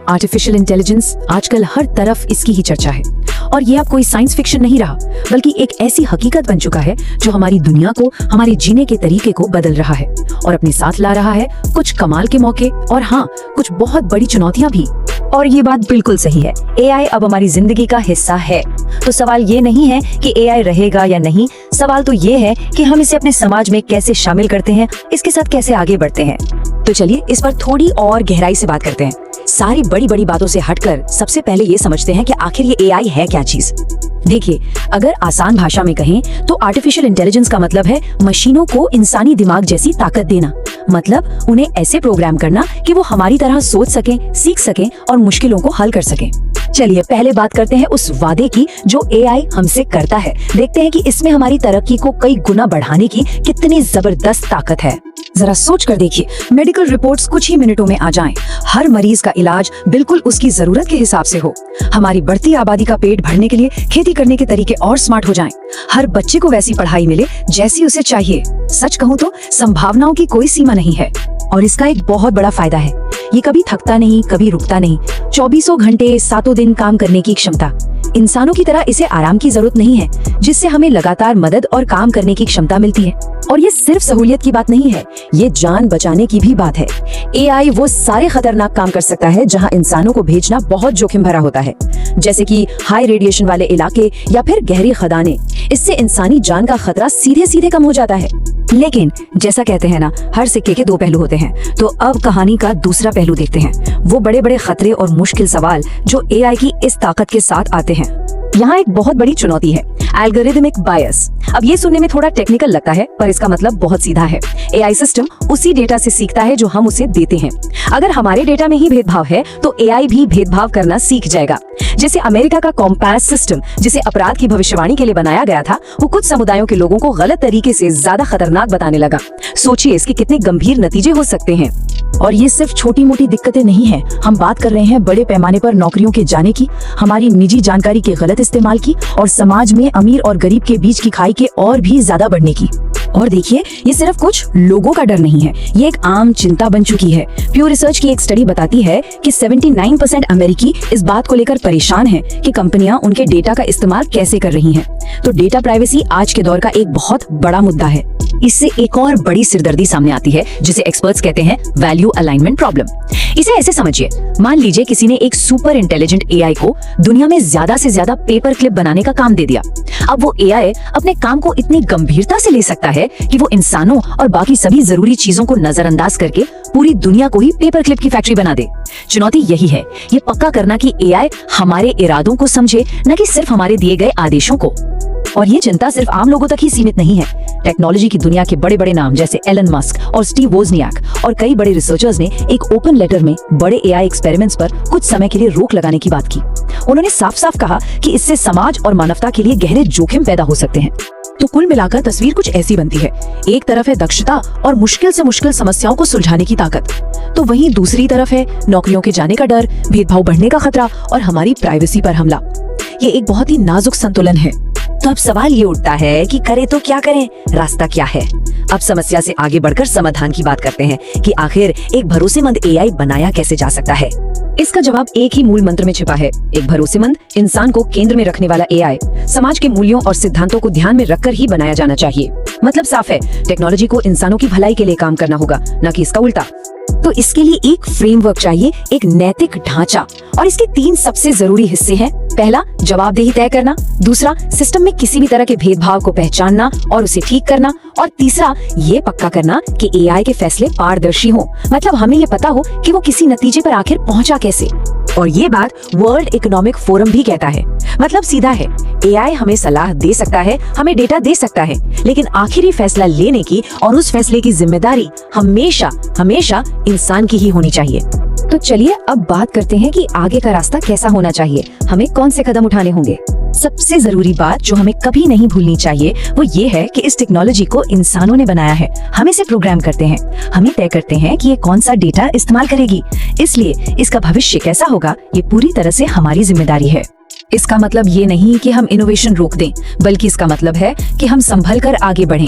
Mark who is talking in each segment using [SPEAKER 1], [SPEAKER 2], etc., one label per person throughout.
[SPEAKER 1] Artificial intelligence आजकल हर तरफ इसकी ही चर्चा है और ये अब कोई साइंस फिक्शन नहीं रहा, बल्कि एक ऐसी हकीकत बन चुका है जो हमारी दुनिया को, हमारे जीने के तरीके को बदल रहा है और अपने साथ ला रहा है कुछ कमाल के मौके और हाँ, कुछ बहुत बड़ी चुनौतियां भी।
[SPEAKER 2] और ये बात बिल्कुल सही है, एआई अब हमारी जिंदगी का हिस्सा है। तो सवाल ये नहीं है कि एआई रहेगा या नहीं, सवाल तो ये है कि हम इसे अपने समाज में कैसे शामिल करते हैं, इसके साथ कैसे आगे बढ़ते हैं।
[SPEAKER 1] तो चलिए इस पर थोड़ी और गहराई से बात करते हैं। सारी बड़ी बड़ी बातों से हटकर सबसे पहले ये समझते हैं कि आखिर ये एआई है क्या चीज। देखिए, अगर आसान भाषा में कहें तो आर्टिफिशियल इंटेलिजेंस का मतलब है मशीनों को इंसानी दिमाग जैसी ताकत देना। मतलब उन्हें ऐसे प्रोग्राम करना कि वो हमारी तरह सोच सकें, सीख सकें और मुश्किलों को हल कर सकें। चलिए पहले बात करते हैं उस वादे की जो एआई हमसे करता है। देखते हैं कि इसमें हमारी तरक्की को कई गुना बढ़ाने की कितनी जबरदस्त ताकत है। जरा सोच कर देखिए, मेडिकल रिपोर्ट्स कुछ ही मिनटों में आ जाएं, हर मरीज का इलाज बिल्कुल उसकी जरूरत के हिसाब से हो, हमारी बढ़ती आबादी का पेट भरने के लिए खेती करने के तरीके और स्मार्ट हो जाएं, हर बच्चे को वैसी पढ़ाई मिले जैसी उसे चाहिए। सच कहूँ तो संभावनाओं की कोई सीमा नहीं है और इसका एक बहुत बड़ा फायदा है, ये कभी थकता नहीं, कभी रुकता नहीं। 24 घंटे 7 दिन काम करने की क्षमता। इंसानों की तरह इसे आराम की जरूरत नहीं है, जिससे हमें लगातार मदद और काम करने की क्षमता मिलती है। और ये सिर्फ सहूलियत की बात नहीं है, ये जान बचाने की भी बात है। एआई वो सारे खतरनाक काम कर सकता है जहां इंसानों को भेजना बहुत जोखिम भरा होता है, जैसे कि हाई रेडिएशन वाले इलाके या फिर गहरी खदानें। इससे इंसानी जान का खतरा सीधे सीधे कम हो जाता है। लेकिन जैसा कहते हैं ना, हर सिक्के के दो पहलू होते हैं। तो अब कहानी का दूसरा पहलू देखते हैं, वो बड़े बड़े खतरे और मुश्किल सवाल जो एआई की इस ताकत के साथ आते हैं। यहाँ एक बहुत बड़ी चुनौती है, एल्गोरिथमिक बायस। अब ये सुनने में थोड़ा टेक्निकल लगता है, पर इसका मतलब बहुत सीधा है। एआई सिस्टम उसी डेटा से सीखता है जो हम उसे देते हैं। अगर हमारे डेटा में ही भेदभाव है तो एआई भी भेदभाव करना सीख जाएगा। जैसे अमेरिका का कॉम्पास सिस्टम, जिसे अपराध की भविष्यवाणी के लिए बनाया गया था, वो कुछ समुदायों के लोगों को गलत तरीके से ज्यादा खतरनाक बताने लगा। सोचिए इसके कितने गंभीर नतीजे हो सकते हैं।
[SPEAKER 3] और ये सिर्फ छोटी मोटी दिक्कतें नहीं है, हम बात कर रहे हैं बड़े पैमाने पर नौकरियों के जाने की, हमारी निजी जानकारी के गलत इस्तेमाल की और समाज में अमीर और गरीब के बीच की खाई के और भी ज्यादा बढ़ने की। और देखिए, ये सिर्फ कुछ लोगों का डर नहीं है, ये एक आम चिंता बन चुकी है। प्यू रिसर्च की एक स्टडी बताती है कि 79% अमेरिकी इस बात को लेकर परेशान हैं कि कंपनियां उनके डेटा का इस्तेमाल कैसे कर रही हैं। तो डेटा प्राइवेसी आज के दौर का एक बहुत बड़ा मुद्दा है।
[SPEAKER 1] इससे एक और बड़ी सिरदर्दी सामने आती है, जिसे एक्सपर्ट्स कहते हैं वैल्यू अलाइनमेंट प्रॉब्लम। इसे ऐसे समझिए, मान लीजिए किसी ने एक सुपर इंटेलिजेंट एआई को दुनिया में ज्यादा से ज्यादा पेपर क्लिप बनाने का काम दे दिया। अब वो एआई अपने काम को इतनी गंभीरता से ले सकता है कि वो इंसानों और बाकी सभी जरूरी चीजों को नजरअंदाज करके पूरी दुनिया को ही पेपर क्लिप की फैक्ट्री बना दे। चुनौती यही है, ये पक्का करना कि एआई हमारे इरादों को समझे, न कि सिर्फ हमारे दिए गए आदेशों को। और ये चिंता सिर्फ आम लोगों तक ही सीमित नहीं है। टेक्नोलॉजी की दुनिया के बड़े बड़े नाम जैसे एलन मस्क और स्टीव वोजनियाक और कई बड़े रिसर्चर्स ने एक ओपन लेटर में बड़े एआई एक्सपेरिमेंट्स पर कुछ समय के लिए रोक लगाने की बात की। उन्होंने साफ साफ कहा कि इससे समाज और मानवता के लिए गहरे जोखिम पैदा हो सकते हैं।
[SPEAKER 3] तो कुल मिलाकर तस्वीर कुछ ऐसी बनती है, एक तरफ है दक्षता और मुश्किल से मुश्किल समस्याओं को सुलझाने की ताकत, तो वहीं दूसरी तरफ है नौकरियों के जाने का डर, भेदभाव बढ़ने का खतरा और हमारी प्राइवेसी पर हमला। ये एक बहुत ही नाजुक संतुलन है।
[SPEAKER 2] तो अब सवाल ये उठता है कि करें तो क्या करें, रास्ता क्या है। अब समस्या से आगे बढ़कर समाधान की बात करते हैं कि आखिर एक भरोसेमंद एआई बनाया कैसे जा सकता है।
[SPEAKER 1] इसका जवाब एक ही मूल मंत्र में छिपा है, एक भरोसेमंद, इंसान को केंद्र में रखने वाला एआई। समाज के मूल्यों और सिद्धांतों को ध्यान में रखकर ही बनाया जाना चाहिए। मतलब साफ है, टेक्नोलॉजी को इंसानों की भलाई के लिए काम करना होगा, न कि इसका उल्टा। तो इसके लिए एक फ्रेमवर्क चाहिए, एक नैतिक ढांचा, और इसके 3 सबसे जरूरी हिस्से हैं। पहला, जवाबदेही तय करना। दूसरा, सिस्टम में किसी भी तरह के भेदभाव को पहचानना और उसे ठीक करना। और तीसरा, ये पक्का करना कि एआई के फैसले पारदर्शी हों, मतलब हमें ये पता हो कि वो किसी नतीजे पर आखिर पहुंचा कैसे। और ये बात वर्ल्ड इकोनॉमिक फोरम भी कहता है। मतलब सीधा है, एआई हमें सलाह दे सकता है, हमें डेटा दे सकता है, लेकिन आखिरी फैसला लेने की और उस फैसले की जिम्मेदारी हमेशा हमेशा इंसान की ही होनी चाहिए। तो चलिए अब बात करते हैं कि आगे का रास्ता कैसा होना चाहिए, हमें कौन से कदम उठाने होंगे। सबसे जरूरी बात जो हमें कभी नहीं भूलनी चाहिए वो ये है कि इस टेक्नोलॉजी को इंसानों ने बनाया है, हम इसे प्रोग्राम करते हैं, हम तय करते हैं कि ये कौन सा डेटा इस्तेमाल करेगी। इसलिए इसका भविष्य कैसा होगा, ये पूरी तरह से हमारी जिम्मेदारी है।
[SPEAKER 2] इसका मतलब ये नहीं कि हम इनोवेशन रोक दें, बल्कि इसका मतलब है कि हम संभल कर आगे बढ़ें।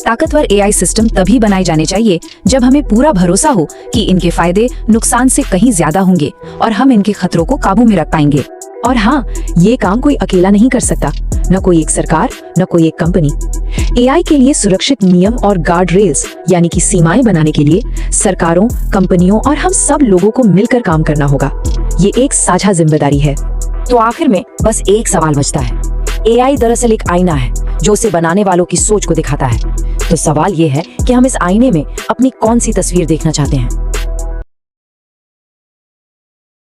[SPEAKER 2] ताकतवर एआई सिस्टम तभी बनाए जाने चाहिए जब हमें पूरा भरोसा हो कि इनके फायदे नुकसान से कहीं ज्यादा होंगे और हम इनके खतरों को काबू में रख पाएंगे।
[SPEAKER 3] और हाँ, ये काम कोई अकेला नहीं कर सकता, न कोई एक सरकार, न कोई एक कंपनी। एआई के लिए सुरक्षित नियम और गार्ड रेल्स यानी कि सीमाएं बनाने के लिए सरकारों, कंपनियों और हम सब लोगों को मिलकर काम करना होगा। ये एक साझा जिम्मेदारी है।
[SPEAKER 1] तो आखिर में बस एक सवाल बचता है। एआई दरअसल एक आईना है जो उसे बनाने वालों की सोच को दिखाता है। तो सवाल ये है कि हम इस आईने में अपनी कौन सी तस्वीर देखना चाहते हैं।